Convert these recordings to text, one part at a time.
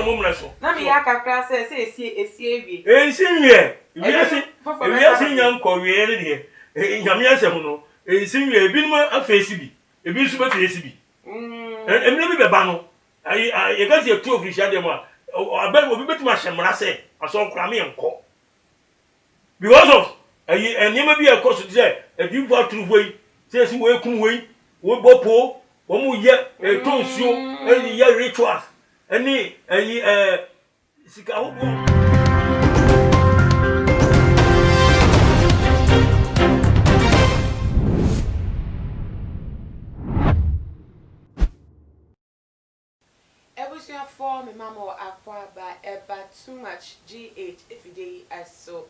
momre so na me ya kakra say esi ewie ensinwie ewie nyam ko wie ne de nyam yasem no ensinwie ebinom afesi bi ebi nso be fesi bi emne bi beba no ye ga se tu official dem a abel obi betuma hyemra say aso kra me enko because of enyema bi e cost say ebi for true boy say si we kun we bopo wo mu ye tonsuo ye rituals any sika ho Ebusia for me mama akwa ba eba too much GH if dey as so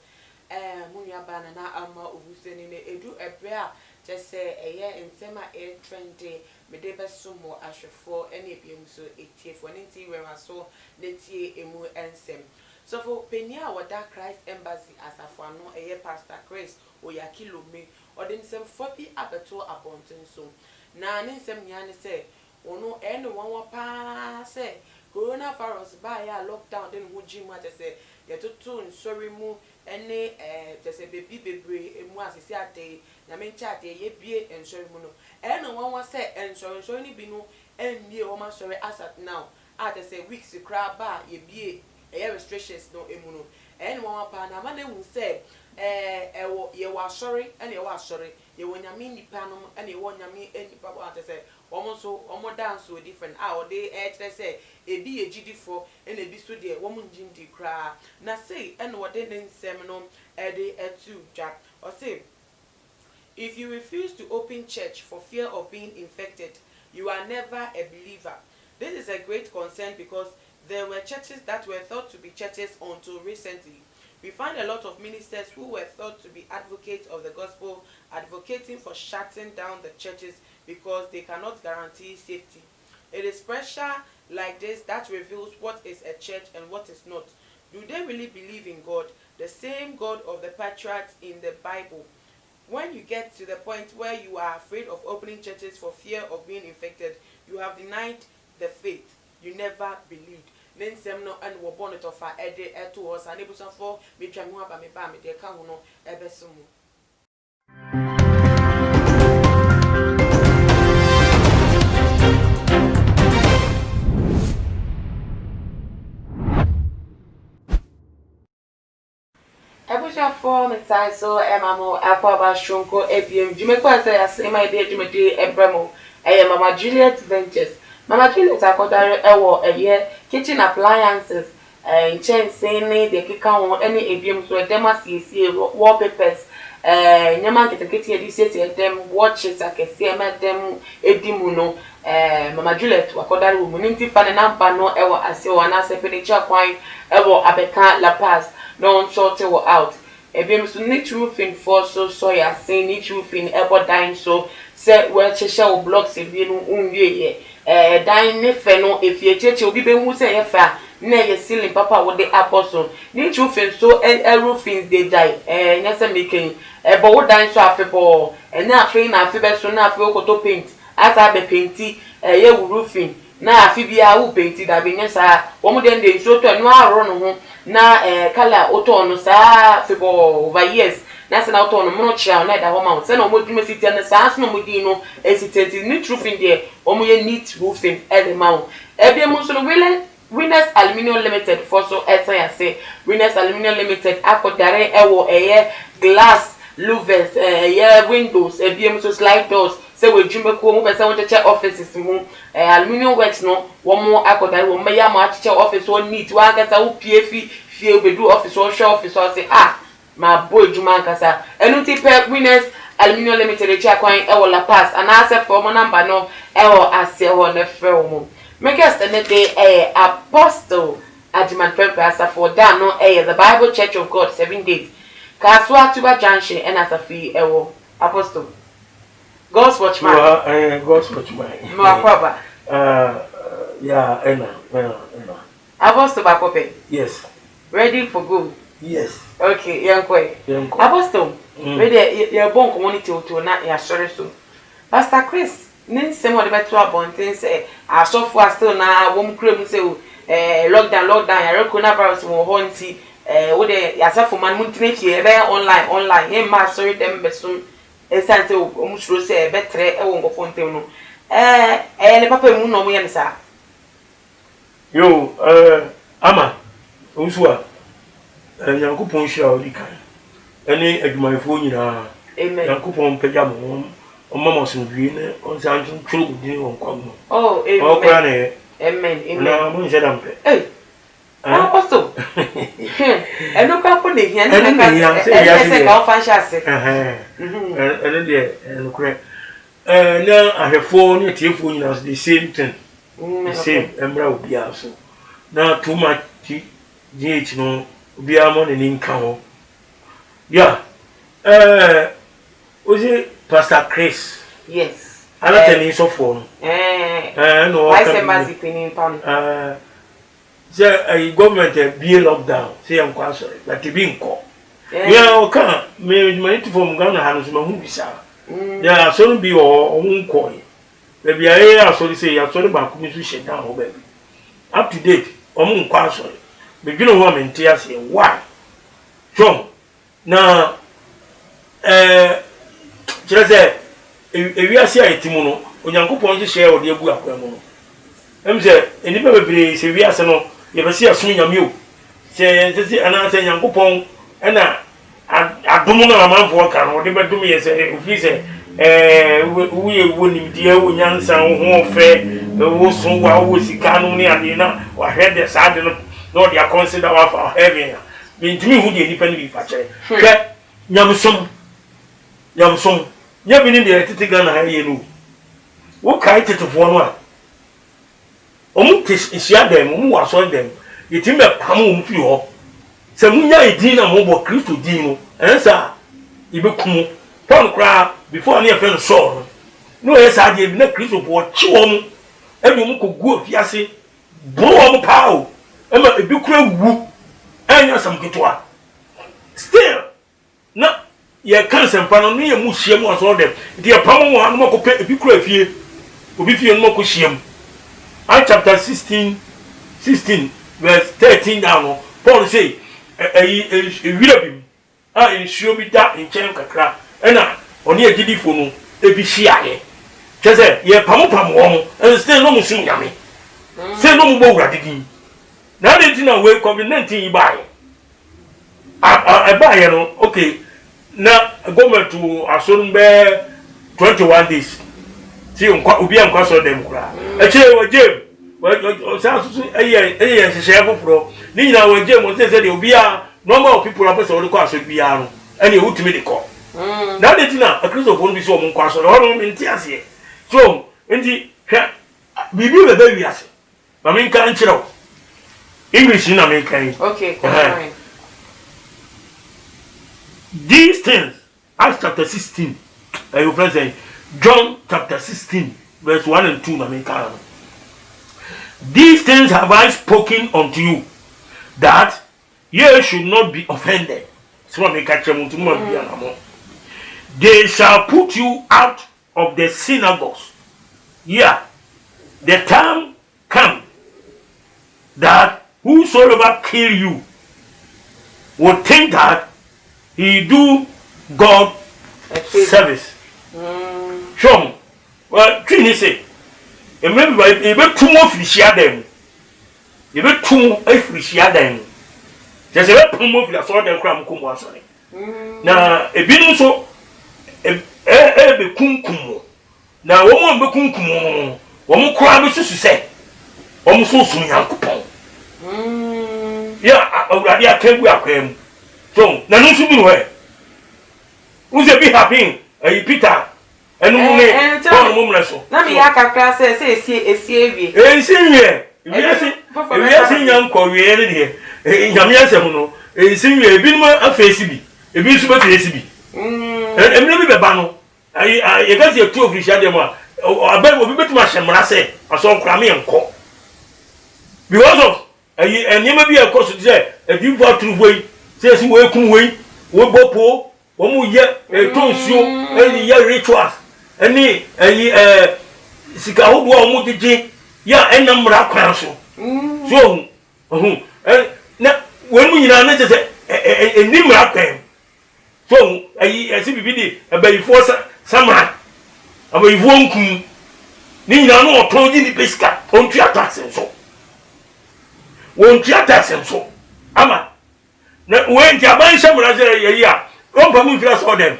munya bana na ama obuseni ne edu ebre a just say eye ntema trendy me de besumo ahwefo ene ebiem so etiefo ne nti we so netie emu ensem so for penia wada Christ Embassy asafo ano eye Pastor Chris Oyakilome odin sem fobi abeto abonten so na ne nsem nya ne say ono ene won pa say coronavirus ba ya lockdown den ho gym at say yetoto nsori mu ene just baby bebre emu asisi ade na mencha ade ye bie ensori mu no ene won say ensori ni bi no enmie wo ma sori as at now at say weeks kra ba ye bie restrictions no emu no ene won pa na ma na hu say ewo ye wa sori ene ye wa sori ye wo nyame nipa no ene ye wo nyame nipa bo at say omo dance so different or they say ebi ejidifo and ebi so de wo njindi kra na say and what they nsem no de etu ja or say if you refuse to open church for fear of being infected you are never a believer. This is a great concern because there were churches that were thought to be churches until recently. We find a lot of ministers who were thought to be advocates of the gospel advocating for shutting down the churches because they cannot guarantee safety. It is pressure like this that reveals what is a church and what is not. Do they really believe in God, the same God of the patriarchs in the Bible? When you get to the point where you are afraid of opening churches for fear of being infected, you have denied the faith. You never believed. Then some no and were born it of our to us and able to for me try me about me ba me de ka no ebesumu. Ebusia for me sai so emamo akwa ba shonko ebiem jumekwa say asema ide jumede ebremo Mama Juliet Ventures. Mama Juliet akodare ewo kitchen appliances chain de kika won any ebiem so dem asiesie wallpapers nyama ketekete edisiesie dem watches akese dem edimu no Mama Juliet wakodare wo munimti fa ne namba no ewo ase wana se furniture kwan ewo abeka La Paz no sort it out. Ebiem so need roofing for so ya say need roofing ebo dying so say well chesha o blocks ebi no unwie ye dan ne fe no efie cheche obi be hu say ye fa na ye ceiling papa wo de apostle need roofing so roofing dey die nya say making ebo wo dan so afebo na afi na afi be so na afi okoto paint asa be painti ye roofing na afi bia wo painti da be nya sa wo mo den dey so to no aro no ho na kala oto no sa febo over years na se na oto no mo chia na da ho ma se na mo dwuma city na sa so no mo di no esiteti ni roofing there o mo ye neat roofing every ma e mo so no Winners Aluminium Limited for so ya say Winners Aluminium Limited akodare ewo glass louvers windows mo so slide doors say we dwuma ko mo pese won cheche offices mu aluminium works no wo mo akodare wo me ya ma cheche office wo neat wa gata wo pie fie obedu office wo show office wo say ma boy dwuma nkasa enu ti pe Winners Aluminium Limited echi akwan ewo La Paz and asset for mo number no ewo ase wo ne frɛ wo mo me guest ne dey Apostle Ajiman Pepe asafo da no the Bible Church of God 7 days Kaswa Tuba Junction and asafi ewo Apostle God's watchman. God's watchman. No akwa yeah, ena. Apostle Bakope. Yes. Ready for good. Yes. Okay, yankwe. Apostle, ready your bon community to na ya sorry so. Pastor Chris, nin se mo de beto abonten say asofo still na wom krem say lockdown ya coronavirus mo ho nti wo de yasafo man muntine fie be online e ma sorry dem besom esante o musuro se be tre e wo ngofo ntem no ne papa mu no mo ye nsa yo ama onsuwa Yankopon hia odi kan ene adwumayefo nyina amen Yankopon pagya mo omama sonwie ne onsan tworo gudi won kwam oh amen okra ne amen na mo nje dampe apostle eno ka po ne hia ne ka se ka fa shase ene de eno kre na ahwefo ne tiefo nyina the same thing the same embra obi aso na too much GH no obi amo ne nka ho ya ozi Pastor Chris yes ala tani so for no no why say mazipini pan say government be lockdown say am kwa sorry but be nko ya o kan me to from Ghana ha no so ma hu bisa ya so no bi o nko e be ya so say ya so ba ku mi so she down o ba bi up to date o mu nko sorry be gino ho menti ase why so na Chese ewiase ayetimu no Onyankopon hye ode agu akwan mu no emse enipa bebre se wiase no ye bese asom nyame o se ana se Nyankopon na adomu na amanfo ka no de bedum ye se ofi se wuye wonimdie onyansa ho ofe wo so wa wo sika no ne ade na wa hwede saade no no dia consider wa for heaven me ntumi hu de enipa ni bi fa kire hwe nyamsom nya bi ni de tete Ghana ha ye no wo kai tetefo no a omu tishia dem mu waso dem yitimbe pam wo mfi ho se munya edin na mo bo Kristo din no ensa ibekum pon kra before na efe no so no esa de bi na Kristo bo chi wo mu ebi mu kogu ofiase bro wo mu pao ema ebi kura wu anya sam ketwa still na ye cancer pano no ye mu hiem waso dem de pam wo anu makope ebi kura fie obi fie no mako hiem Acts chapter 16 verse 13 down Paul say wira bim ensuo bi da enchen kakra ena oni agidifo no ebi hia chese ye pam wo and still no musum nyame say no mu bo wura didin na dey tin na we COVID-19 yi bae bae no okay na government to ason be 21 days see obi an kwaso dem kura eche wo jem wo sa susu eye hye foforo ni nyina wo jem wo say de obi a normal people apese wo ko aso bia no ene e wutumi de ko na dey tin na Christopher bi so wo kwaso no ho mi ntiase so ndi hwa bibi be ba wiase ma min kan kire English na min kan okay fine. These things, Acts chapter 16, your friend saying, John chapter 16, verse 1 and 2. These things have I spoken unto you, that ye should not be offended. They shall put you out of the synagogues. Yeah, the time come that whosoever kill you will think that he do God service. Show well, Trini say, remember, if you two more fish them, if you two fish them, there's a two more fish or them cram come once. Now, a bit so a be kunkumo. Now, one be kunkumo, one crab is to say, almost so soon, Uncle. Yeah, already I can't work him. So, na no subi no e. Uze bi happen, Peter. Enu me, ko no mumre so. Na me yakakra se esi ewie. Esi wie. Ewie nyam ko wie ne de. Nyam yasem no. Esi wie bi no afesi bi. Ebi su ba fesi bi. Emre bi be ba no. Ye ga se tu official dem a. Aba obi betuma hemra se, aso nkra me enko. Because of enyema bi e course say, e bi for true way. Say si we kun we bopo wo mu ye tonsuo eni ye rituals eni sika hodo wo mu gege ya enamra kwan so so na when mu nyina na se enimra kwen so ayi ese bibi di abayifo samra abayifo nkum ni nyina no otoji ni pesika ontu atax nso wontu atax nso ama na when jaban samra se yayi a ompa mu fira so dem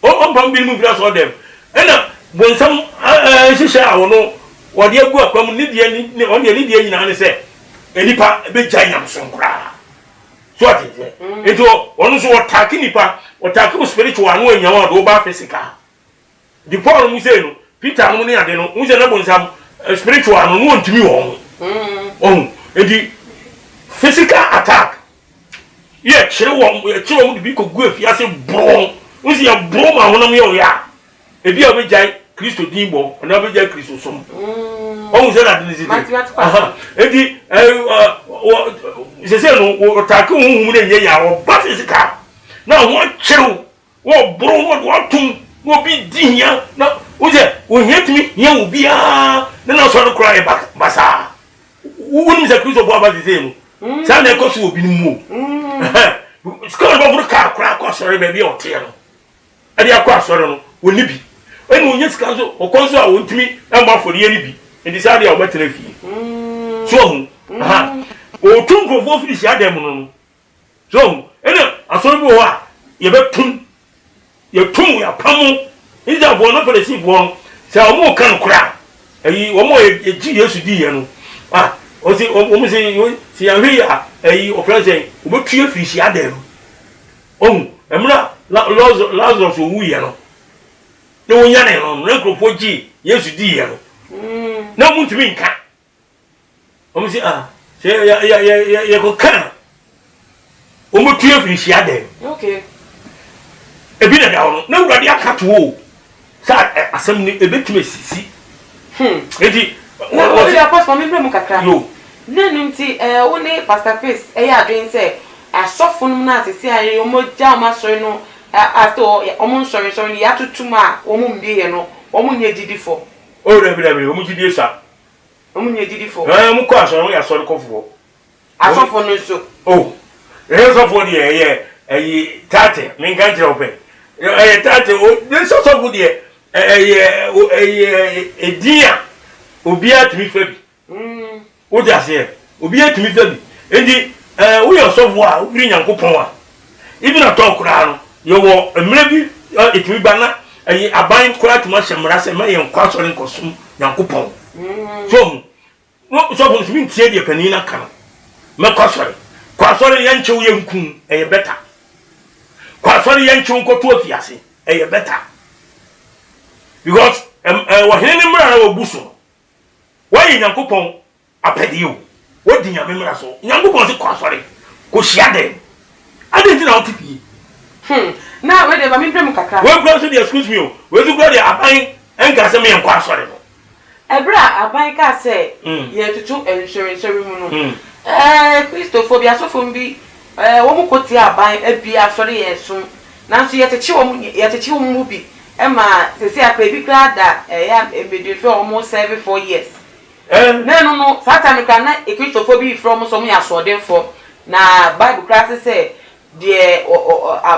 ompa bi mu fira so dem ena bonsam shisha awono wode agu akwam ni die ni on ni die nyina ne se enipa be gyan yam sonkra so ati eto onu so otaki nipa otaki spiritual anu enyawa do ba physical di Paul mu say no Peter no ne ade no mu say na bonsam spiritual no no ntimi won edi physical attack ye chere won di bi ko gu afiase bro mu say bro ma honam ye o ya ebi a be gyan Kristo dimbo na be gyan Kristo som on say that this is edi se no otaki hu ne nye ya o ba physical na ho chere wo bro wo tum wo bi dinya na wo je wo hetimi ye wo bia na so no cry back basa wo ni se Kristo bo ba se no sa na ko so obi ni mu skol ba buru ka kra ko sore be bi o te no ade akwa sore no wo ni bi enu onye sika so okonso a wontimi e ma fori ye ni bi ndi sa de a obetere fi so o tun ko fo fi sia dem no so ene asore bi wo a ye betum ye tum ya pamu ida bo no fere si bo sa o mo kan kura ayi o mo ye ji Yesu di ye no o si o mo si ya hwe ya ayi o president o betu ye fi sia dem emra Lazarus o wu ye no ne wo nya ne no na krofo ji Yesu di ye no na mu ntumi nka o mo si se ya ko kan o mo tu ye fi sia dem okay ebi na dawo na urade akato o sa asem ni ebetime sisi edi na o ya pass for me mu kakra yo na nti wo ne Pastor Peace ya adwen se asofo no na atese aye o mo ja o ma sori no ato o mo sori ya tutuma o mo mbie ye no o mo nye didifo o rebi o mo jidie sa o mo nye didifo mo ko asori ya sori kofo asofo no so asofo die ye tate me ngan jira ope tate o de sofo die edia obia tumi fabi o ja se obia tumi fabi endi wo yo sofo a obiri nyankopon a even ato kura no yo wo emre bi etumi bana aban kura tuma hemra se ma ye nkwa sori nkosum nyankopon so no sofo tumi tie de pani na kan me kwa sori yanche wo yankun eye beta kwa sori yanche nkoto afiase eye beta because wa hene ni mra na wo buso wa yi nyankopon apedi o wo di nyame mra so nyankopon se kwa sori ko hia dem ade ti na otipi na we de ba mi prem kakra we bro so dey excuse me o we zu bro dey aban enka se me kwa sori no ebra aban ka se ye tutu insurance mu no Christophobia so from bi wo mu koti aban abi asori yesun nanso yetechi wo mu bi ma sesi akra bi kra da ya embedefe o 4 years na no sata me kan na Christophobia from so mu ya sodefo na Bible class say de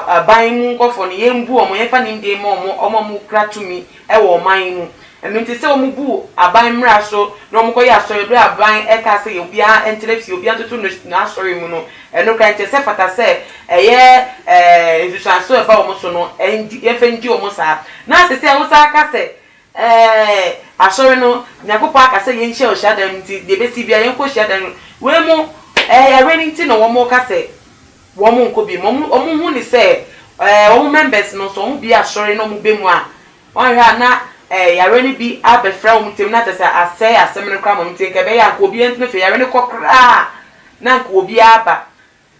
aban mu nkofo ne yembu o mo yefa ne ndem o mo kra tumi wo man mu enti se o mu bu aban mra so na o mu koye asori bra aban ka se obia entrefi obia tutu na asori mu no eno kan te se fata se ejusanso e ba o mu so no ye fe ndi o mu sa na se o sa ka se asori no nyakopa aka se ye nche o sha dem nti de be si bia ye nko sha dem we mu ya nti no wo mu ka se wo mu nko bi mo mu hu ni se wo members no so mu bi asori no mu be mu a won hwa na yare ni bi abefra umutem na tese asɛ asɛm ne kwa umutem ke be ya ko bi ntne fe yare ne kokra na ko bi aba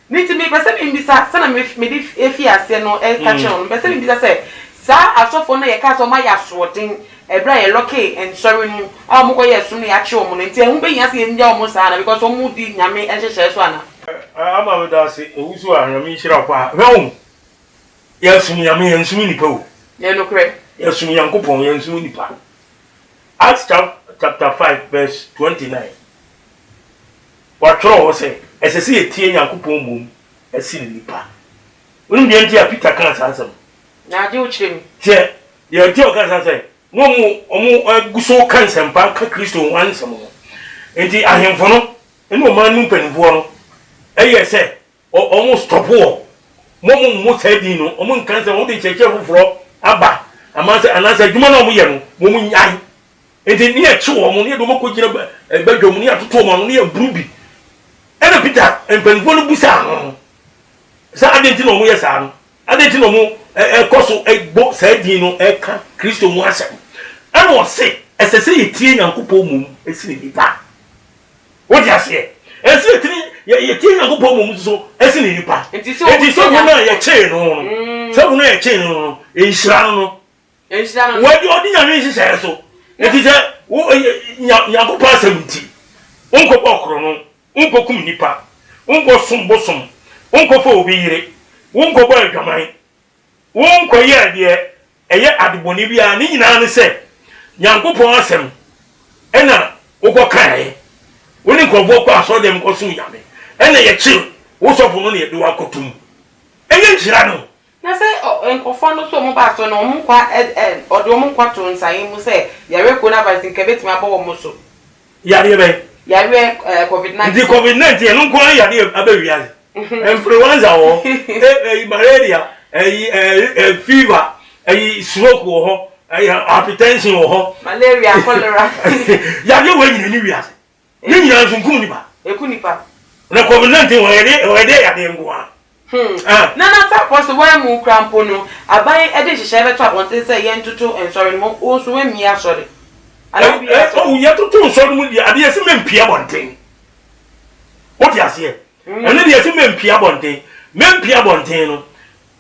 nitimi pese mi bisa sana me di efi ase no ka che no pese mi bisa sɛ sa asofo no ye ka so ma ya soden ebra ye loke and sorry mu a mo ko ye so no ya che o mo nti ehun be nya se ye nja o mo sa na because o mu di nyame ehyehyɛ so ana ama we da se ewusu a nyame hira kwa hwom ya sum nyame ya sum nipa o ye no kre Yesum yankopon yensum nipa. Acts chapter 5 verse 29. watro wo se esese etie Nyankopɔn mom esi nipa wonu de ntia Peter kan asasam na je uchrem tie ye tie o kan asasam no mu omu guso kan sempa ka Kristo wansam no enti ahemfo no ene o man nu panifo no eye se omu stop wo mo sadin no omu nkan se wo de cheche foforo aba amase anase dwuma na omu ye no mo nyai enti ni e chi wo mo ni do mo ko gina badwom ni atoto mo no ni e brubi ene Peter empanifo no busa no sa adenti no mo ye sa no adenti no mo koso egbo sadin no eka Kristo mu asem ene o se esese yetie Nyankopɔn mum esi ni ba wo dia se esi yetie Nyankopɔn mum so esi ni nipa enti so na ye che no so na ye che no enhira no wadi odi nyame nhihye so enti se wo Nyankopɔn asem nti onko bokro no onko kum nipa onko sombosom onko fo obi yire onko bo adwaman onko ye ade eye adeboni bia ni nyina ne se Nyankopɔn asem ena ugo kai woni nkofo kwa so dem ko sum yame ena ye chi wo sofo no ne de wa kotum enye nhira no na se nkofo no so mo ba so no mo kwa odo mo kwa to nsan mu se yare ko na ba sin ke betimi abo mo so yare be yare covid-19 di covid-19 no ko yare abawiase influenza wo malaria fever stroke wo ho hypertension wo ho malaria cholera yare we nyina ni wiase ni nyina sunkum ni ba ekunipa na covid-19 wo yare yare ngwa na ta post wa mu krampo no aban e de hihye beto abonte se ye ntutu ensori mo o so wemi asori alabi o ye tutu nsori mu di ade yesi mempia bonten what you say ene de yesi mempia bonten no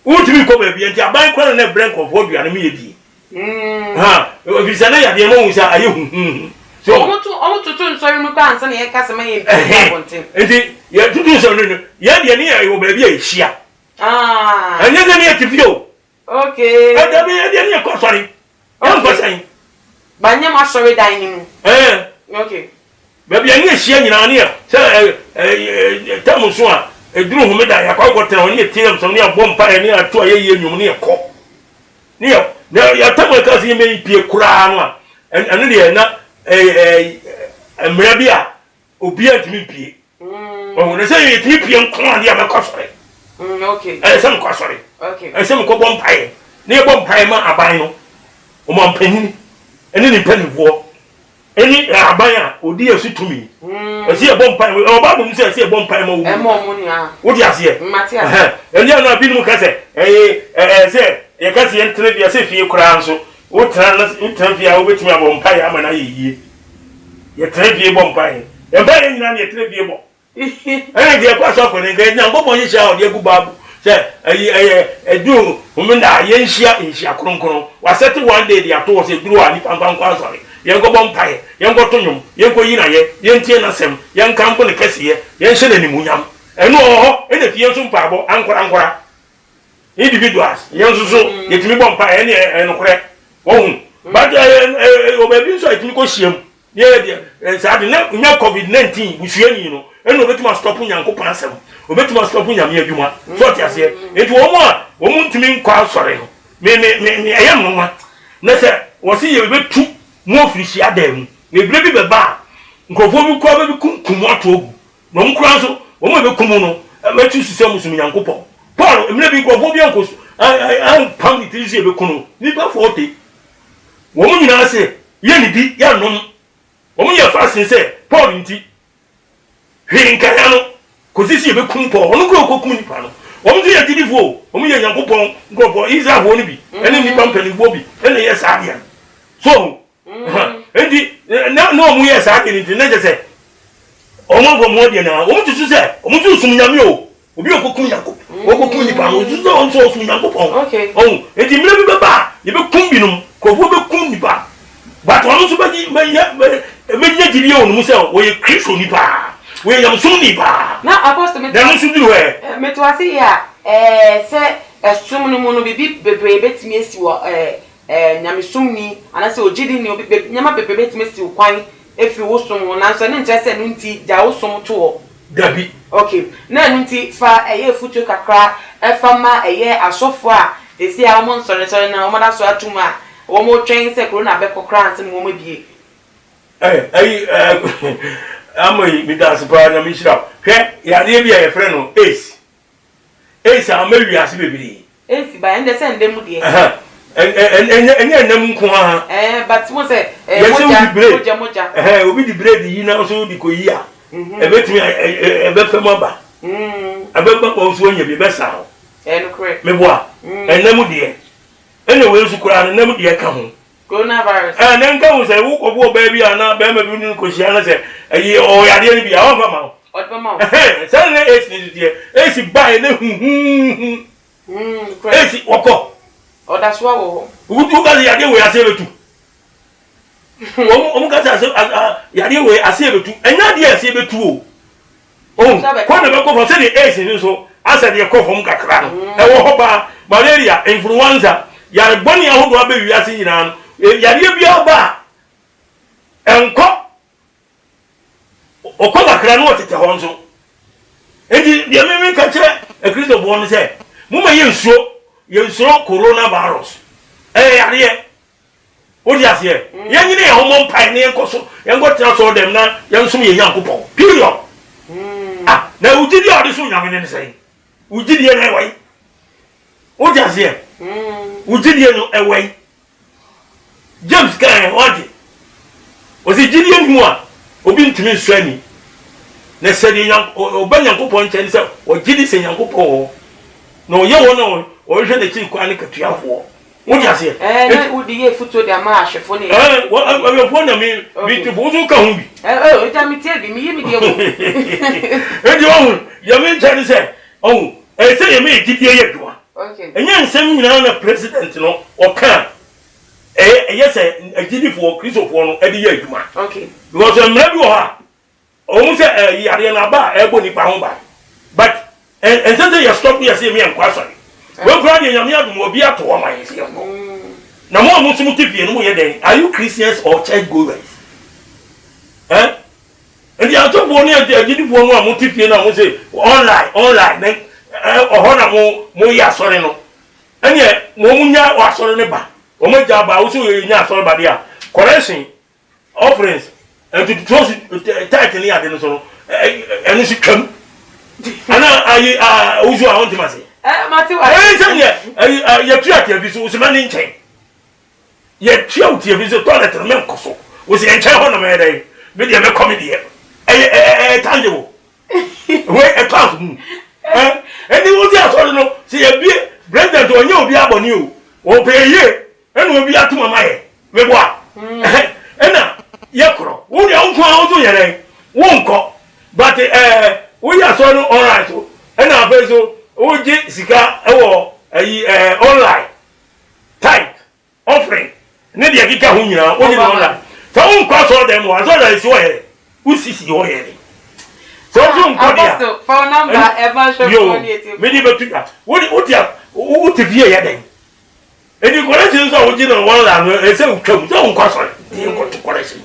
utimi ko ba bi enti aban kwara na blank of odua no me yedi ofisana ya de mo unsa aye so omo tutu nsori mu kwa ansa na ye kasa ma ye mpia bonten enti ye tutu nsori no ye de ne ya wo ba bi a hia anya de ne tifio okay ada bi ye de ne ko sori yan ko sai banya ma sori dan ni mu okay ba bi anya hia nyina ne se tamuso a eduru humeda ya kwa gotena oni etem so ne abom pa ne ato aye nwum ne ko ne ya tamu ka se me pie kura no a ene de na mra bia obi antimi pie o ne se yetimi pie nko ade abekosore okay se me kwasore okay se me ko bom pae ne bom pae ma aban no o ma mpani ene ni panivo eni aban a odi esu tumi esi bom pae o ba bom se esi bom pae ma wo mo ni a wo di ase Matias eni ana bi nu ka se se ye ka se entre bia se fie kura nso wo tran fie a wo betimi abom pae ama na yeye ye tre fie bom pae e ba ye nyina ye tre fie bom ene de kwa so ko ne ga nya ngbo nyi sha o de gu babu se edu umenda ye nhia kronkron wa set one day de ato se duru ani pampan kwa sorry ye ngo bom pae ye ngo tonwum ye ngo yina ye ntie na sem ye nkampo ne kese ye nhye na nimunyam eno ho ene fie nso mpabo ankora individuals ye nso ye timi bom pae ene enokre ohun but obabi nso etimi ko hiem ye de sa de na covid-19 busuani no eno obetuma stop Nyankopɔn asem obetuma stop nyame adwuma so tiase enti wo mu ntimi nkwa sore no me eyam nwa na se wo se ye betu mo ofirisi adam na ebire bi beba nkofo bi kwa bi kunkum atogu no nkura so wo mo be kumu no betu sisem musum Nyankopɔn Paul emire bi nkofo bi ankoso an pam ni tisi be kunu ni ba 40 wo mu nyina se ye ni di ya nom wo mu ye fasin se Paul nti hwinkaya no kozisi be kumpo onu ko kokum ni pa no wo mu ye didifo wo mu ye Nyankopɔn nkofo Israel ni bi ene ni pampanifo bi ene ye sadia so enti na mu ye sadia ni na je se omo fo mo de na wo mu tusu se wo mu tusu nyame o obi okokum Nyankopɔn okokum ni pa no tusu on so osu Nyankopɔn okay enti mire bi beba ye be kum binum kofo be kum ni pa but onu so be nya jiri o nu se wo ye Kristo ni pa we yam sum ni pa na apostle me na so duru he me to ase ya se esum no mu no bibi bebre betimi esi wo nyame sum ni ana se ogidi ni nyama bebre betimi esi kwan efi wo sum na so ne nche se no nti ja wo sum to dabi okay na nti fa eye futu kakra efa ma eye asofo a esi a mo nsore na mo da so atuma wo mo twen se corona be kokra nse mo bie amoy mi da spa na mi shira hwe ya de bia ye frɛ no ace amawi ase bebiri ace ba ende se ndem de enye ndem nko ha but mo se moja obi di bread yi na so di ko yi a ebetumi ebefem aba abeba ko so nya bi besa ho no correct me boa ndem de ene we su kura ndem de ka ho coronavirus nen ka ho se wo ko bo ba bi ana ba ma bi ni ko hia na se ayi o ya de ni bi a o fa ma odbama se na ace ni de ace buy na correct ace woko oda so wo udu ka ya de we ase betu ka ase ya de we ase betu enya de ase betu ko na be ko for se ni ace ni so ase de ko fom kakra no e wo ho ba malaria influenza ya boni ahodo abe wi ase nyina no ya de bia ba enko okoba kra no tete ho nso enti de me ka kire e kristo bo no se mo ma yensuo coronavirus ya de odi ase ye nyine ye homo mpai ne enkoso yengo tira so dem na yensum ye yankopon period na ujidi odi so nyame ne sei ujidi ye na wai odi ase ujidi ye no ewai James kan odi osi jidi ye mu a obi ntimi nsuani na sedi obanyankopon nche se ojidi se yankopon no ye wono o hwe de chi kwa ne katuafo odi ase na udi ye futu de ama ahwefo ne wo fo na mi ti fo so ka hu bi o ja mi tie bi mi ye mi de wo edi wo ye mi nche se se ye mi jidi ye duwa okay enye nsem nyina na president no o kan yes agidi for Christopher no e dey aduma okay because emra bi wo ha o say yare na ba e bo nipa ho ba but and say you stop here say me enkwa sorry we kura dey nyame adum obi ato o man say no na mo sum tifie no mo ye den are you Christians or church goers and you to bo ni agidi for no mo tifie na mo say online then ho na mo ya sorry no enye mo munya wa sorry ne ba o ma jaba wo so nya so ba dia correction offerings and to trust title ni ade no so eno si twam ana ayi uzu a won timase mati wa say ya tuatia bi so ma ni nchen ya tuatia bi so toilet no men koso wo se nchen ho no me dai me dia me comedy tangible we class eni wo ti aso no se ya bi president onye obi aboni o pe ye enu obi atuma maye we boa ena yekro wo dia unko a wo yere wo nko but wo ya so no alright ena abezo wo ji sika ewo online type offering ne dia kika hu nyina wo ni online so unko so dem wo so da si wo yere usisi wo yere so unko dia phone number ever show for the me di betuka wo ti vie ya den edi correction so wo jina won la no e se ukam so nkwa so di nko to correction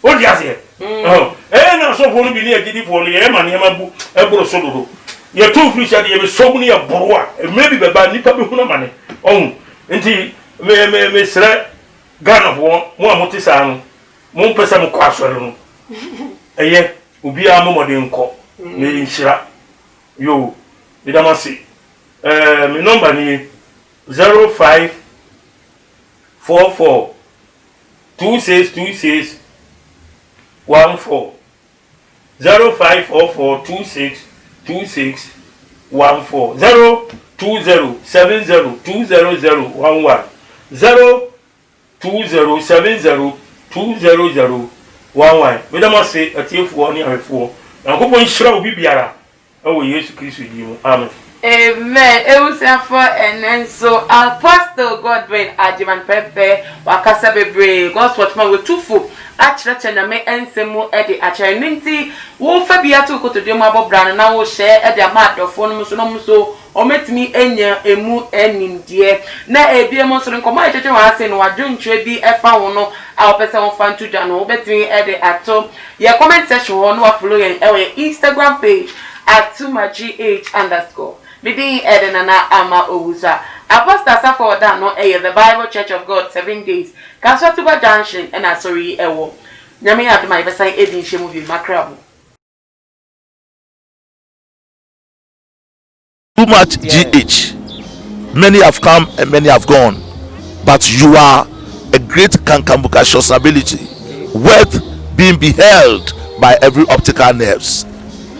o di ase na so fo no bi ni agidi fo no ye ma ne ma bu e bro so dodo ye to free shade ye be so bu ne ye boro a maybe be ba nipa be hu na ma ne nti me sre Ghana fo mo amoti sa no mo pesa mo kwa so no eye obi a mo mode nko me nshira yo me damasi me number ni 0544 2626 14 0544 2626 14 02070200011 02070200011 medama se atiefuo ni awefo yankopon hira obi biara ewo Yesu Kristo di mu amen. Amen. Eusafo enenso Apostle Godwin Ajiman Pepe wakasa bebre God's man we tufu achiracha na me ensemu ede achirinti wo fa bia to koto de mabo brano na wo share ede amadofo no so ometimi enya emu enimdie na ebiemo so nkomo echeche wa ase no wadwontwe bi efa ho no a opese won fan to no obetimi e de ato ye comment section ho no wa follow yen Instagram page @tumagh_. Bidi Edenana Ama Owusa. Apostle Safo da no the Bible Church of God 7 days. Kaswatuba Junction and Asori Ewo. Nyame aduma ibesan edin shemu bi makrabo. Too much GH. Many have come and many have gone. But you are a great Kankambuka ability, worth being beheld by every optical nerves.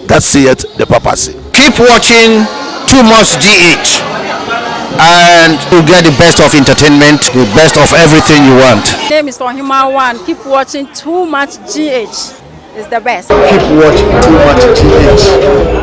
That saith the papacy. Keep watching Too Much GH and you get the best of entertainment, the best of everything you want. My name is Ohima One. Keep watching Too Much GH. It's the best. Keep watching Too Much GH.